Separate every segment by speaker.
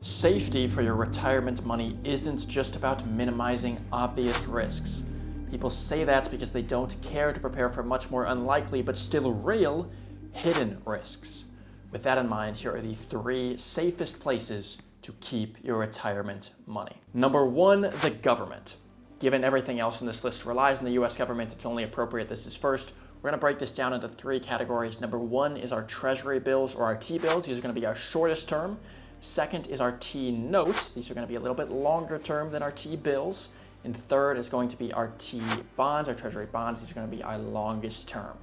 Speaker 1: Safety for your retirement money isn't just about minimizing obvious risks. People say that because they don't care to prepare for much more unlikely but still real hidden risks. With that in mind, here are the 3 safest places to keep your retirement money. Number 1, the government. Given everything else in this list relies on the US government, it's only appropriate this is first. We're going to break this down into 3 categories. Number 1 is our treasury bills or our T-bills. These are going to be our shortest term. Second is our T-notes. These are going to be a little bit longer term than our T-bills. And third is going to be our T-bonds, our treasury bonds. These are going to be our longest term.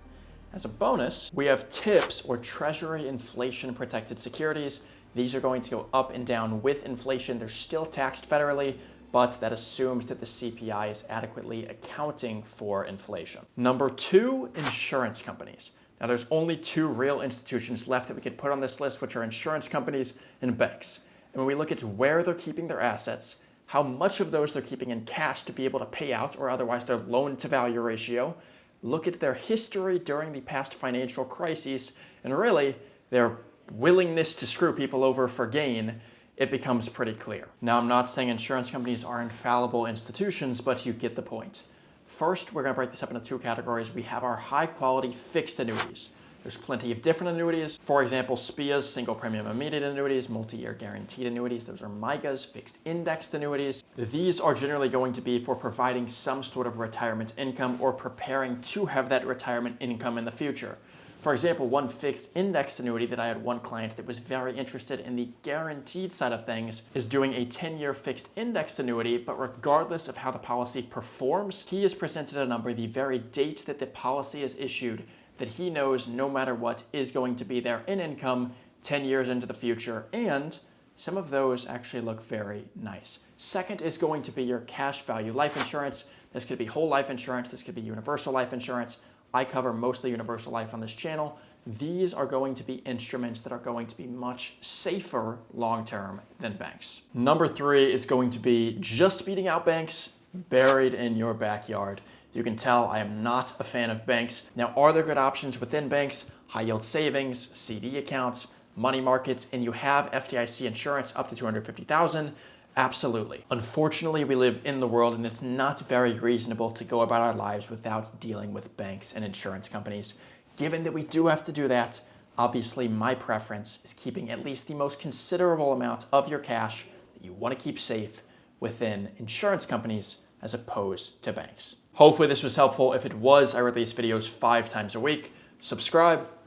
Speaker 1: As a bonus, we have TIPS or Treasury Inflation Protected Securities. These are going to go up and down with inflation. They're still taxed federally, but that assumes that the CPI is adequately accounting for inflation. Number 2, insurance companies. Now there's only 2 real institutions left that we could put on this list, which are insurance companies and banks. And when we look at where they're keeping their assets, how much of those they're keeping in cash to be able to pay out, or otherwise their loan to value ratio, look at their history during the past financial crises, and really their willingness to screw people over for gain, it becomes pretty clear. Now, I'm not saying insurance companies are infallible institutions, but you get the point. First, we're going to break this up into 2 categories. We have our high-quality fixed annuities. There's plenty of different annuities. For example, SPIAs, single premium immediate annuities, multi-year guaranteed annuities. Those are MIGAs, fixed indexed annuities. These are generally going to be for providing some sort of retirement income or preparing to have that retirement income in the future. For example, one fixed indexed annuity that I had one client that was very interested in the guaranteed side of things is doing a 10-year fixed indexed annuity, but regardless of how the policy performs, he has presented a number the very date that the policy is issued that he knows no matter what is going to be there in income 10 years into the future, and some of those actually look very nice. Second is going to be your cash value life insurance. This could be whole life insurance, this could be universal life insurance. I cover mostly universal life on this channel. These are going to be instruments that are going to be much safer long-term than banks. Number 3 is going to be just beating out banks, buried in your backyard. You can tell I am not a fan of banks. Now, are there good options within banks? High yield savings, CD accounts, money markets, and you have FDIC insurance up to $250,000. Absolutely. Unfortunately, we live in the world and it's not very reasonable to go about our lives without dealing with banks and insurance companies. Given that we do have to do that, obviously my preference is keeping at least the most considerable amount of your cash that you want to keep safe within insurance companies as opposed to banks. Hopefully this was helpful. If it was, I release videos 5 times a week. Subscribe,